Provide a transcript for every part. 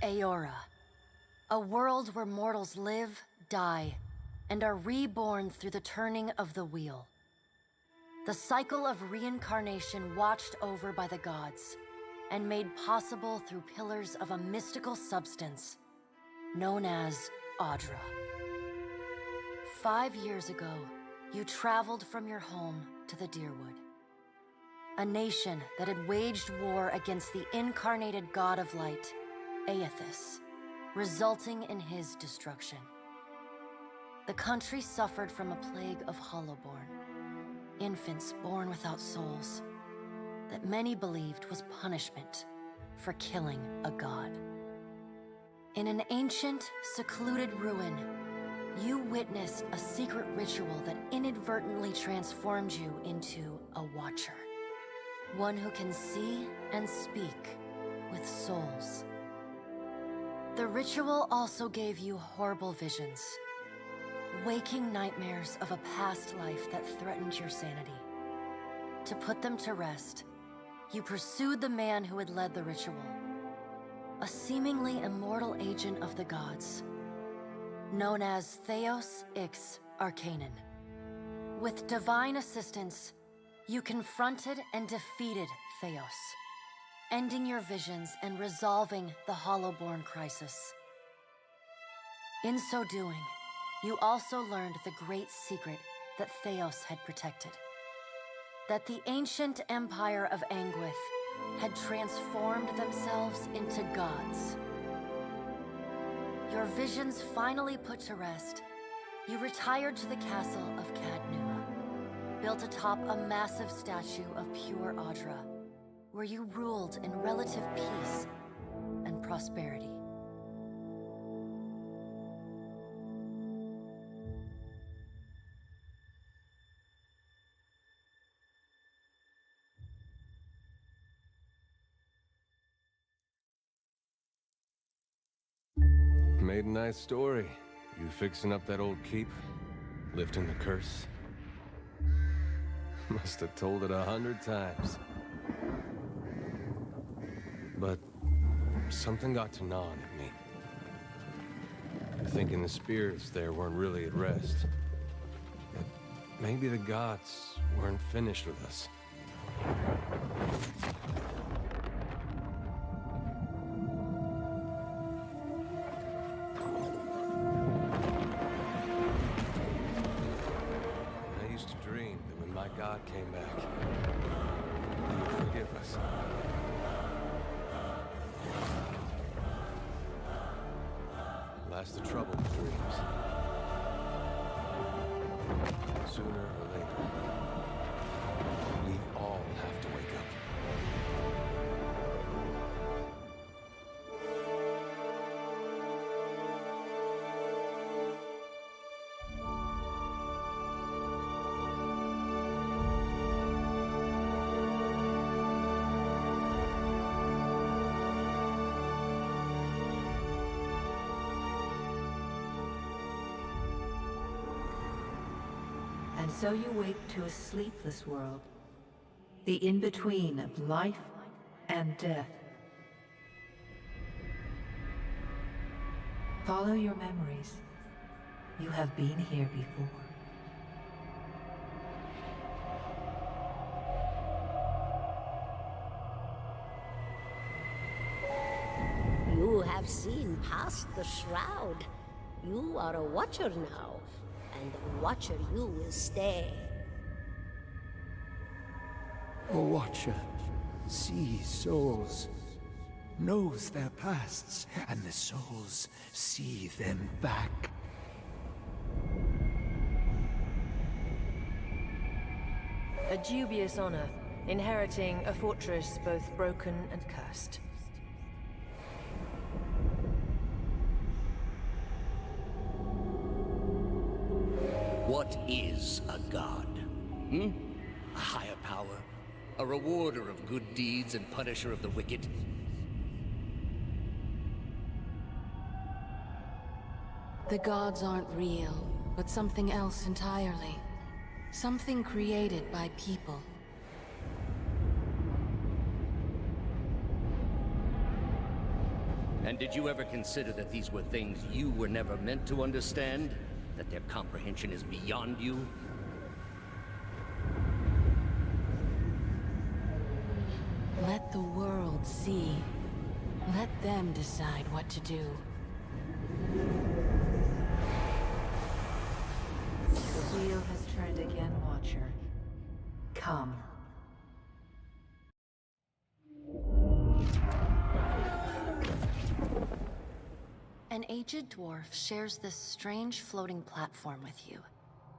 Aora, a world where mortals live, die, and are reborn through the turning of the wheel. The cycle of reincarnation watched over by the gods, and made possible through pillars of a mystical substance known as Audra. 5 years ago, you traveled from your home to the Deerwood, a nation that had waged war against the incarnated god of light, Aethys, resulting in his destruction. The country suffered from a plague of hollowborn, infants born without souls, that many believed was punishment for killing a god. In an ancient, secluded ruin, you witnessed a secret ritual that inadvertently transformed you into a watcher. One who can see and speak with souls. The ritual also gave you horrible visions, waking nightmares of a past life that threatened your sanity. To put them to rest, you pursued the man who had led the ritual, a seemingly immortal agent of the gods, known as Theos Ix Arcanon. With divine assistance, you confronted and defeated Theos, ending your visions and resolving the Hollowborn crisis. In so doing, you also learned the great secret that Theos had protected. That the ancient empire of Anguith had transformed themselves into gods. Your visions finally put to rest, you retired to the castle of Cadnua, built atop a massive statue of pure Audra, where you ruled in relative peace and prosperity. Made a nice story. You fixing up that old keep? Lifting the curse? Must have told it 100 times. But something got to gnawing at me. Thinking the spirits there weren't really at rest. That maybe the gods weren't finished with us. God came back. He would forgive us. Last the trouble with dreams. Sooner or later, we all have to wake up. And so you wake to a sleepless world, the in-between of life and death. Follow your memories. You have been here before. You have seen past the shroud. You are a watcher now. And a watcher you will stay. A watcher sees souls, knows their pasts, and the souls see them back. A dubious honor, inheriting a fortress both broken and cursed. What is a god? A higher power? A rewarder of good deeds and punisher of the wicked? The gods aren't real, but something else entirely. Something created by people. And did you ever consider that these were things you were never meant to understand? That their comprehension is beyond you? Let the world see. Let them decide what to do. The wheel has turned again, Watcher. Come. An aged dwarf shares this strange floating platform with you.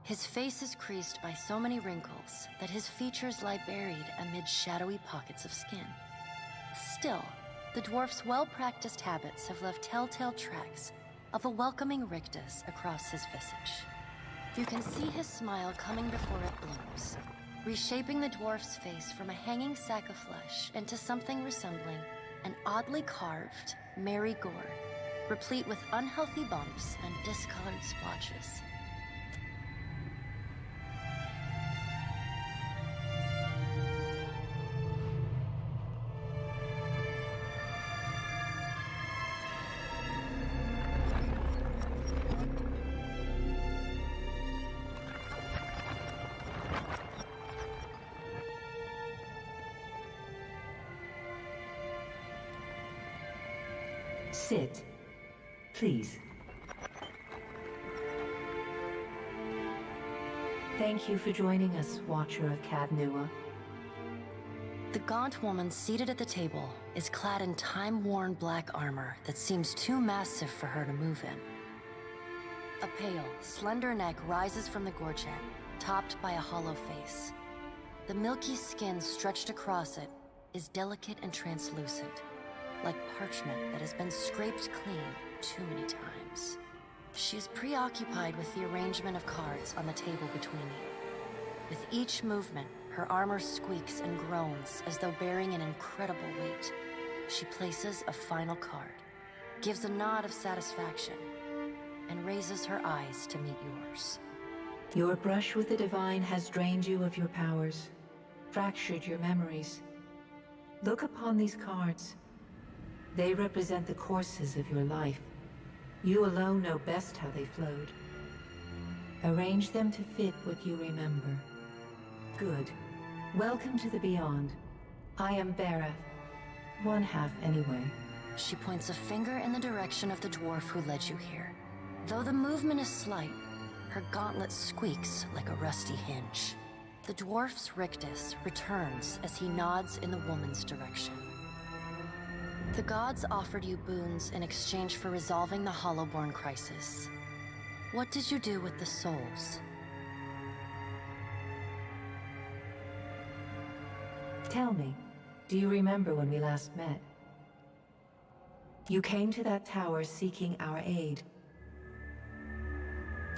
His face is creased by so many wrinkles that his features lie buried amid shadowy pockets of skin. Still, the dwarf's well-practiced habits have left telltale tracks of a welcoming rictus across his visage. You can see his smile coming before it blooms, reshaping the dwarf's face from a hanging sack of flesh into something resembling an oddly carved, merry gourd, replete with unhealthy bumps and discolored splotches. Sit. Please. Thank you for joining us, Watcher of Cadnua. The gaunt woman seated at the table is clad in time-worn black armor that seems too massive for her to move in. A pale, slender neck rises from the gorget, topped by a hollow face. The milky skin stretched across it is delicate and translucent, like parchment that has been scraped clean too many times. She is preoccupied with the arrangement of cards on the table between you. With each movement, her armor squeaks and groans as though bearing an incredible weight. She places a final card, gives a nod of satisfaction, and raises her eyes to meet yours. Your brush with the divine has drained you of your powers, fractured your memories. Look upon these cards. They represent the courses of your life. You alone know best how they flowed. Arrange them to fit what you remember. Good. Welcome to the Beyond. I am Bera. One half anyway. She points a finger in the direction of the dwarf who led you here. Though the movement is slight, her gauntlet squeaks like a rusty hinge. The dwarf's rictus returns as he nods in the woman's direction. The gods offered you boons in exchange for resolving the Hollowborn crisis. What did you do with the souls? Tell me, do you remember when we last met? You came to that tower seeking our aid.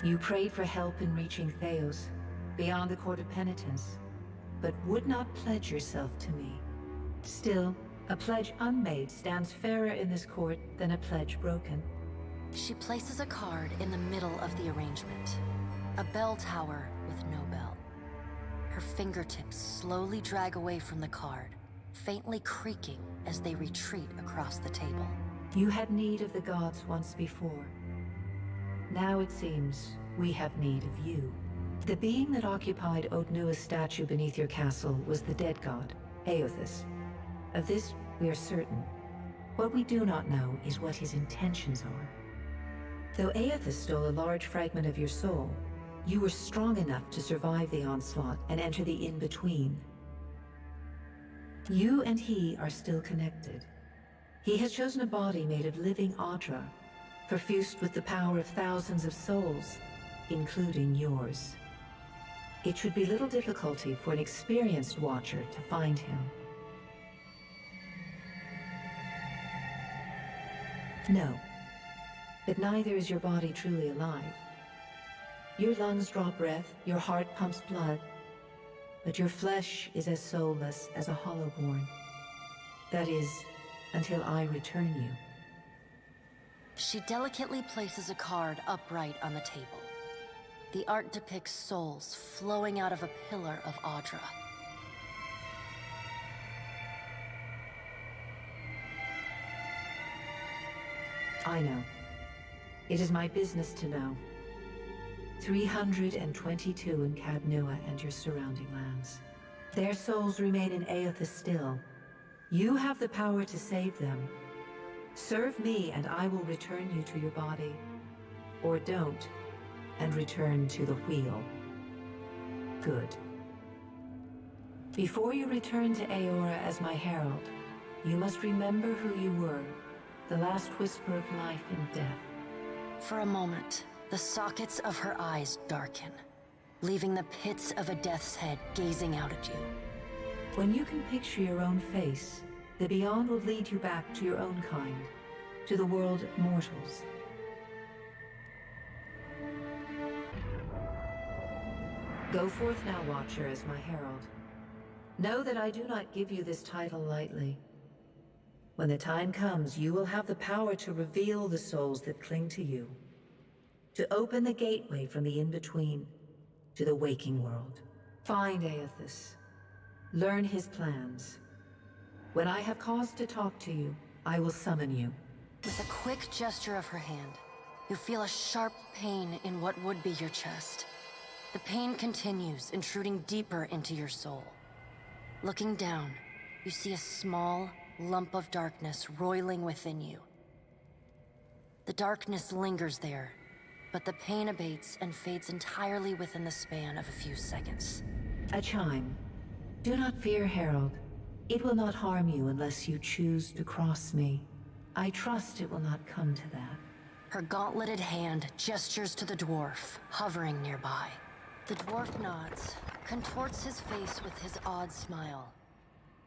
You prayed for help in reaching Theos, beyond the Court of Penitence, but would not pledge yourself to me. Still, a pledge unmade stands fairer in this court than a pledge broken. She places a card in the middle of the arrangement. A bell tower with no bell. Her fingertips slowly drag away from the card, faintly creaking as they retreat across the table. You had need of the gods once before. Now it seems we have need of you. The being that occupied Otnua's statue beneath your castle was the dead god, Aothus. Of this, we are certain. What we do not know is what his intentions are. Though Aothus stole a large fragment of your soul, you were strong enough to survive the onslaught and enter the in-between. You and he are still connected. He has chosen a body made of living Audra, perfused with the power of thousands of souls, including yours. It should be little difficulty for an experienced watcher to find him. No, but neither is your body truly alive. Your lungs draw breath, your heart pumps blood, but your flesh is as soulless as a Hollowborn. That is, until I return you. She delicately places a card upright on the table. The art depicts souls flowing out of a pillar of Audra. I know. It is my business to know. 322 in Cadnua and your surrounding lands. Their souls remain in Aethys still. You have the power to save them. Serve me and I will return you to your body. Or don't, and return to the wheel. Good. Before you return to Aora as my herald, you must remember who you were, the last whisper of life and death. For a moment, the sockets of her eyes darken, leaving the pits of a death's head gazing out at you. When you can picture your own face, the beyond will lead you back to your own kind, to the world of mortals. Go forth now, Watcher, as my herald. Know that I do not give you this title lightly. When the time comes, you will have the power to reveal the souls that cling to you, to open the gateway from the in-between to the waking world. Find Aethys. Learn his plans. When I have cause to talk to you, I will summon you. With a quick gesture of her hand, you feel a sharp pain in what would be your chest. The pain continues, intruding deeper into your soul. Looking down, you see a small lump of darkness roiling within you. The darkness lingers there, but the pain abates and fades entirely within the span of a few seconds. A chime. Do not fear, Herald. It will not harm you unless you choose to cross me. I trust it will not come to that. Her gauntleted hand gestures to the dwarf, hovering nearby. The dwarf nods, contorts his face with his odd smile,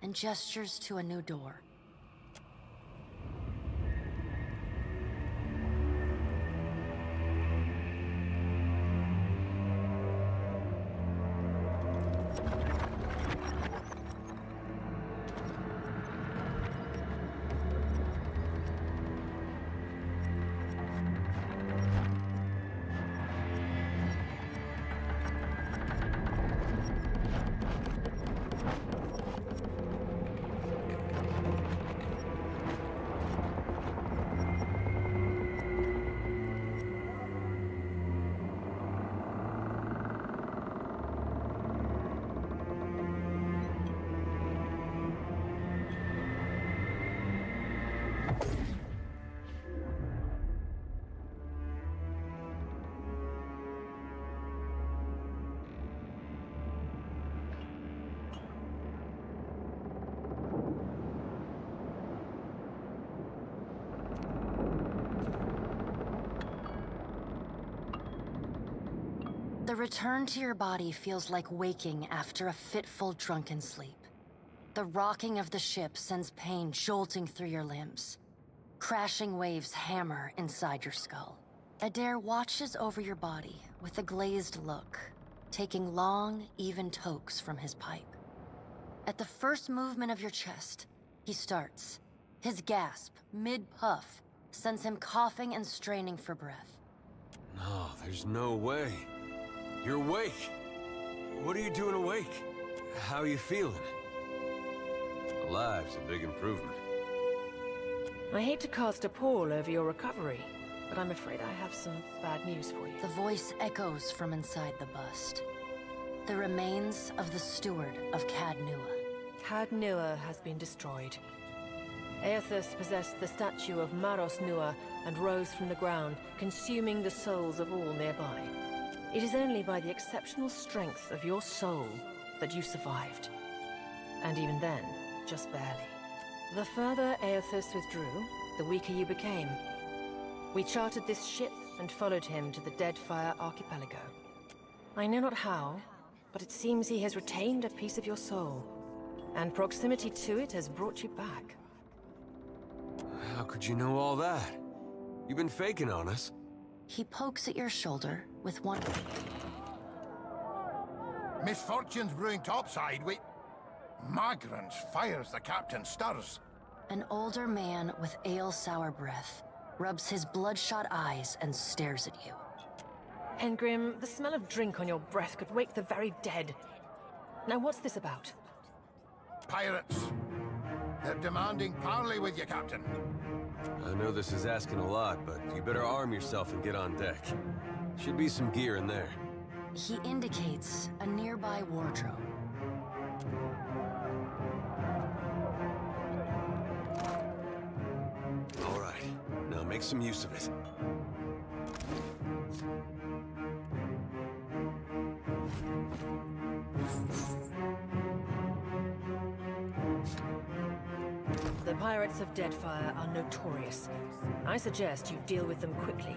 and gestures to a new door. The return to your body feels like waking after a fitful drunken sleep. The rocking of the ship sends pain jolting through your limbs. Crashing waves hammer inside your skull. Adair watches over your body with a glazed look, taking long, even tokes from his pipe. At the first movement of your chest, he starts. His gasp, mid-puff, sends him coughing and straining for breath. No, there's no way. You're awake. What are you doing awake? How are you feeling? Alive's a big improvement. I hate to cast a pall over your recovery, but I'm afraid I have some bad news for you. The voice echoes from inside the bust. The remains of the steward of Cadnua. Cadnua has been destroyed. Aethys possessed the statue of Maros Nua and rose from the ground, consuming the souls of all nearby. It is only by the exceptional strength of your soul that you survived. And even then, just barely. The further Aethys withdrew, the weaker you became. We chartered this ship and followed him to the Deadfire archipelago. I know not how, but it seems he has retained a piece of your soul, and proximity to it has brought you back. How could you know all that? You've been faking on us. He pokes at your shoulder with one... Misfortune's brewing topside, we... Magrants fires the captain stirs. An older man with ale-sour breath rubs his bloodshot eyes and stares at you. Engrim, the smell of drink on your breath could wake the very dead. Now what's this about? Pirates. They're demanding parley with you, Captain. I know this is asking a lot, but you better arm yourself and get on deck. Should be some gear in there. He indicates a nearby wardrobe. All right, now make some use of it. The pirates of Deadfire are notorious. I suggest you deal with them quickly.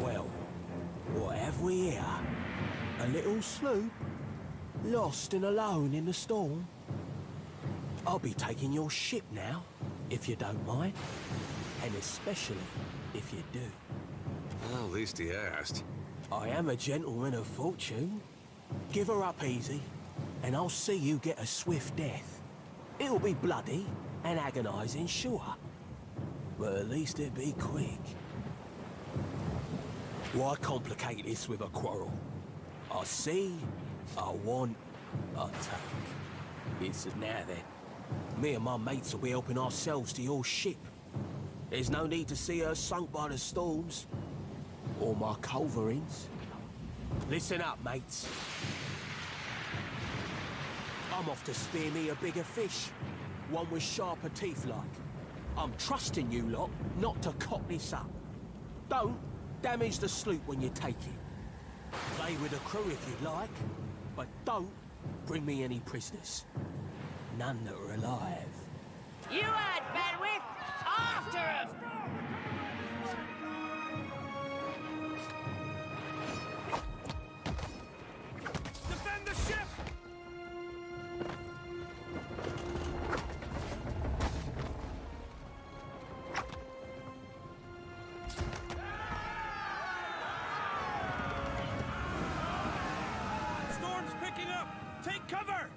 Well, what have we here? A little sloop? Lost and alone in the storm? I'll be taking your ship now, if you don't mind. And especially if you do. Well, at least he asked. I am a gentleman of fortune. Give her up easy, and I'll see you get a swift death. It'll be bloody and agonizing, sure. But at least it'll be quick. Why complicate this with a quarrel? I see, I want, I take. It's now then. Me and my mates will be helping ourselves to your ship. There's no need to see her sunk by the storms. Or my culverins. Listen up, mates. I'm off to spear me a bigger fish. One with sharper teeth like. I'm trusting you lot not to cock this up. Don't damage the sloop when you take it. Play with the crew if you like, but don't bring me any prisoners. None that are alive. You had bandwidth! After him! Defend the ship! Storm's picking up! Take cover!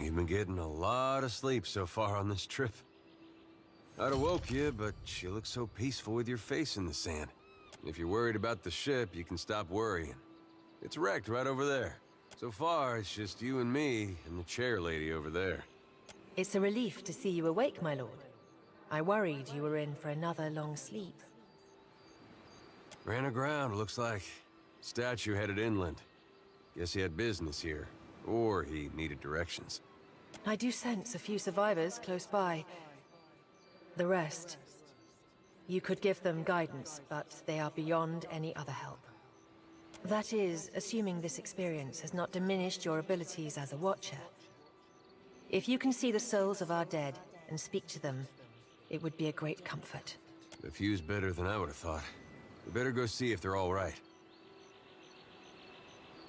You've been getting a lot of sleep so far on this trip. I'd have woke you, but you look so peaceful with your face in the sand. If you're worried about the ship, you can stop worrying. It's wrecked right over there. So far, it's just you and me and the chair lady over there. It's a relief to see you awake, my lord. I worried you were in for another long sleep. Ran aground, looks like. Statue headed inland. Guess he had business here. Or he needed directions. I do sense a few survivors close by. The rest... You could give them guidance, but they are beyond any other help. That is, assuming this experience has not diminished your abilities as a watcher. If you can see the souls of our dead and speak to them, it would be a great comfort. The view's better than I would have thought. We better go see if they're all right.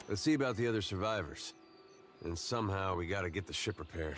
Let's see about the other survivors. And somehow we gotta get the ship repaired.